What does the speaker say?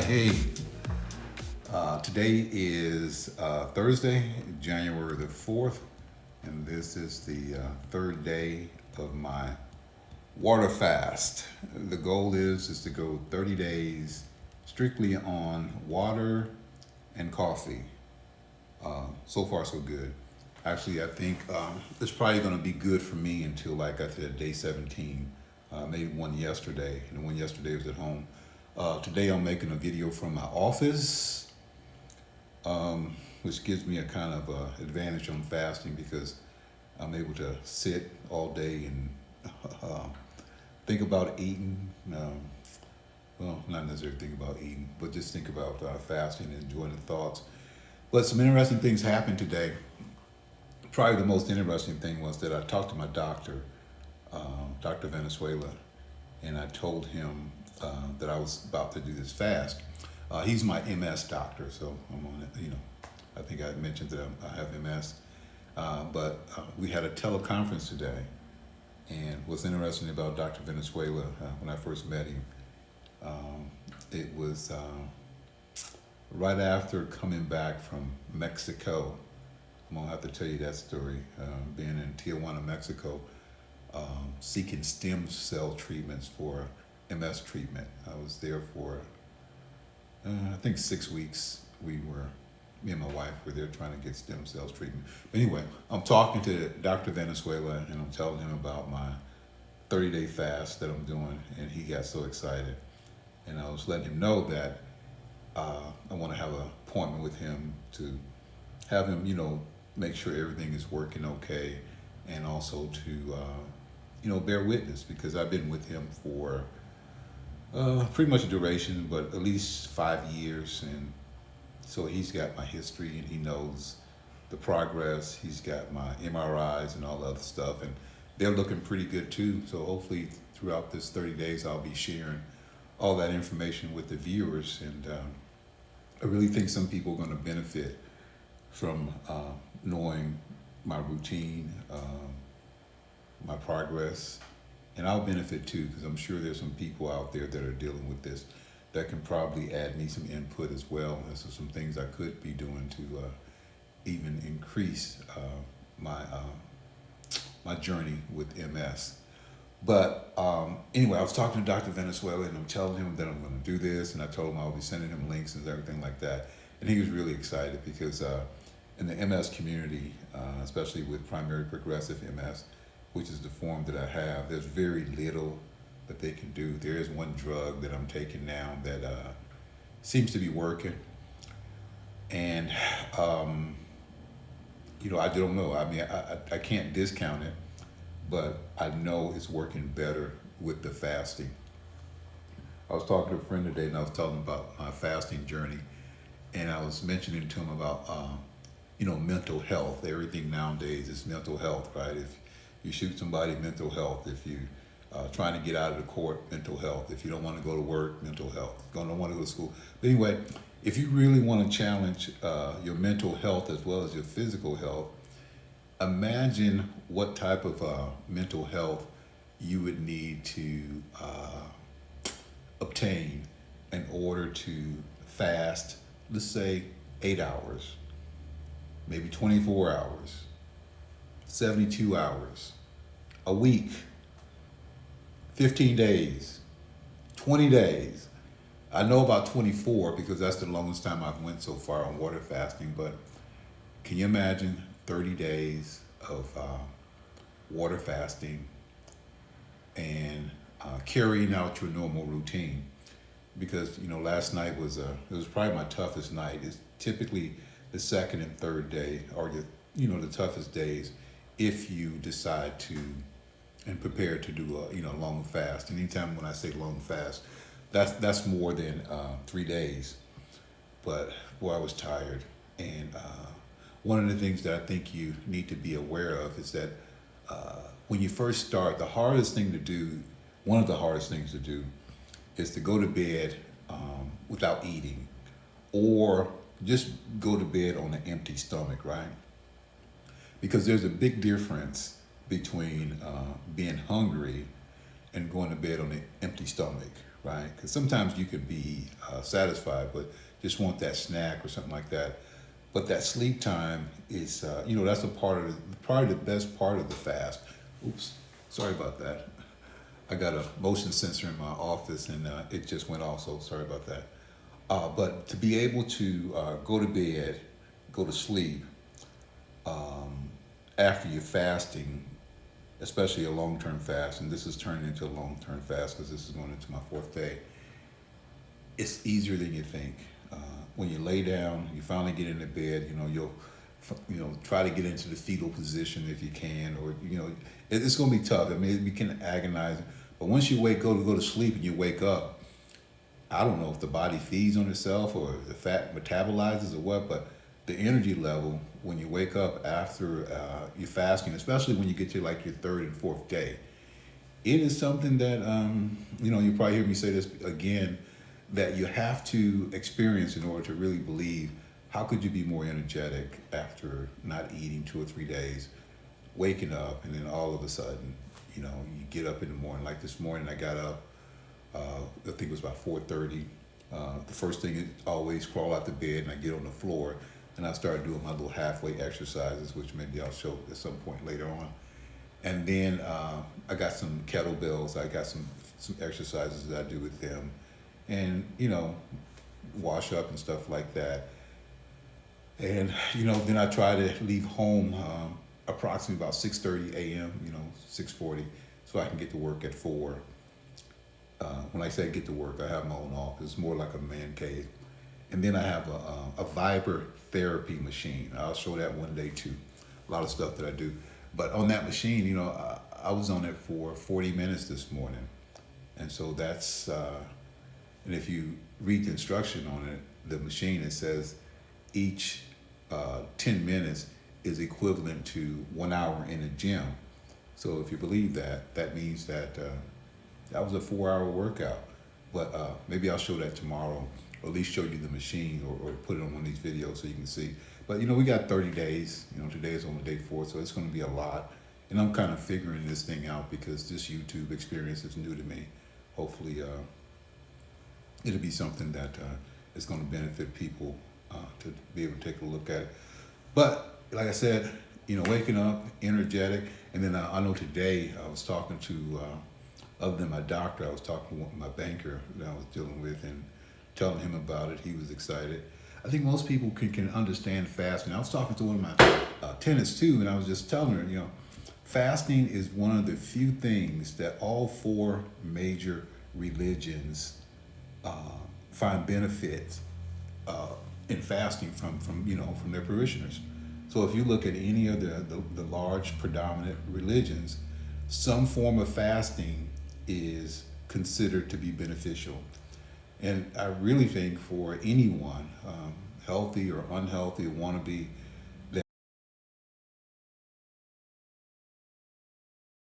Hey, today is Thursday, January the 4th, and this is the third day of my water fast. The goal is to go 30 days strictly on water and coffee. So far, so good. Actually, I think it's probably going to be good for me until like I said, day 17. Made one yesterday, and the one yesterday was at home. Today I'm making a video from my office, which gives me a kind of advantage on fasting because I'm able to sit all day and think about eating. Well, not necessarily think about eating, but just think about fasting and enjoying the thoughts. But some interesting things happened today. Probably the most interesting thing was that I talked to my doctor, Dr. Venezuela, and I told him that I was about to do this fast. He's my MS doctor, so I'm on it. I think I mentioned that I have MS. But we had a teleconference today, and what's interesting about Dr. Venezuela, when I first met him, it was right after coming back from Mexico. I'm gonna have to tell you that story. Being in Tijuana, Mexico, seeking stem cell treatments for MS treatment. I was there for I think 6 weeks. Me and my wife were there trying to get stem cells treatment. But anyway, I'm talking to Dr. Venezuela and I'm telling him about my 30-day fast that I'm doing, and he got so excited. And I was letting him know that I want to have an appointment with him to have him, make sure everything is working okay, and also to, bear witness because I've been with him for pretty much a duration, but at least 5 years, and so he's got my history and he knows the progress. He's got my MRIs and all the other stuff, and they're looking pretty good too. So hopefully throughout this 30 days, I'll be sharing all that information with the viewers, and I really think some people are going to benefit from knowing my routine, my progress, and I'll benefit too because I'm sure there's some people out there that are dealing with this that can probably add me some input as well. And so some things I could be doing to even increase my journey with MS. But anyway, I was talking to Dr. Venezuela and I'm telling him that I'm going to do this, and I told him I'll be sending him links and everything like that. And he was really excited because in the MS community, especially with primary progressive MS, which is the form that I have, there's very little that they can do. There is one drug that I'm taking now that seems to be working. And, I don't know. I mean, I can't discount it, but I know it's working better with the fasting. I was talking to a friend today and I was telling him about my fasting journey, and I was mentioning to him about mental health. Everything nowadays is mental health, right? If you shoot somebody, mental health. If you trying to get out of the court, mental health. If you don't want to go to work, mental health. If you don't want to go to school. But anyway, if you really want to challenge your mental health as well as your physical health, imagine what type of mental health you would need to obtain in order to fast, let's say 8 hours, maybe 24 hours, 72 hours, a week, 15 days, 20 days. I know about 24 because that's the longest time I've went so far on water fasting, but can you imagine 30 days of water fasting and carrying out your normal routine? Because last night was it was probably my toughest night. It's typically the second and third day are the toughest days if you decide to and prepare to do a long fast. Anytime when I say long fast, that's more than 3 days. But boy, I was tired, and one of the things that I think you need to be aware of is that when you first start, one of the hardest things to do is to go to bed without eating, or just go to bed on an empty stomach, right? Because there's a big difference between being hungry and going to bed on an empty stomach, right? Because sometimes you could be satisfied, but just want that snack or something like that. But that sleep time is, that's a part of probably the best part of the fast. Oops, sorry about that. I got a motion sensor in my office and it just went off, so sorry about that. But to be able to go to bed, go to sleep um, after you're fasting, especially a long-term fast, and this is turning into a long-term fast because this is going into my fourth day, it's easier than you think. When you lay down, you finally get into bed, you'll try to get into the fetal position if you can, or it's going to be tough. I mean, it can agonize, but once you go to sleep and you wake up, I don't know if the body feeds on itself or the fat metabolizes or what, but the energy level when you wake up after you're fasting, especially when you get to like your third and fourth day, it is something that you probably hear me say this again, that you have to experience in order to really believe. How could you be more energetic after not eating 2 or 3 days, waking up, and then all of a sudden, you get up in the morning. Like this morning, I got up. I think it was about 4:30. The first thing is always crawl out the bed and I get on the floor and I start doing my little halfway exercises, which maybe I'll show at some point later on. And then I got some kettlebells. I got some exercises that I do with them, and wash up and stuff like that. And then I try to leave home approximately about 6:30 a.m. 6:40, so I can get to work at 4. When I say get to work, I have my own office. It's more like a man cave. And then I have a Viber therapy machine. I'll show that one day too. A lot of stuff that I do. But on that machine, I was on it for 40 minutes this morning. And so that's, and if you read the instruction on it, the machine, it says each 10 minutes is equivalent to 1 hour in a gym. So if you believe that, that means that that was a 4-hour workout. But maybe I'll show that tomorrow, or at least show you the machine, or put it on one of these videos so you can see. But we got 30 days. Today is only day 4, so it's going to be a lot. And I'm kind of figuring this thing out because this YouTube experience is new to me. Hopefully, it'll be something that is going to benefit people to be able to take a look at it. But like I said, waking up energetic, and then I know today I was talking to. Other than my doctor, I was talking to my banker that I was dealing with and telling him about it. He was excited. I think most people can understand fasting. I was talking to one of my tenants too, and I was just telling her, fasting is one of the few things that all 4 major religions find benefit in fasting from their parishioners. So if you look at any of the large predominant religions, some form of fasting is considered to be beneficial. And I really think for anyone, healthy or unhealthy, want to be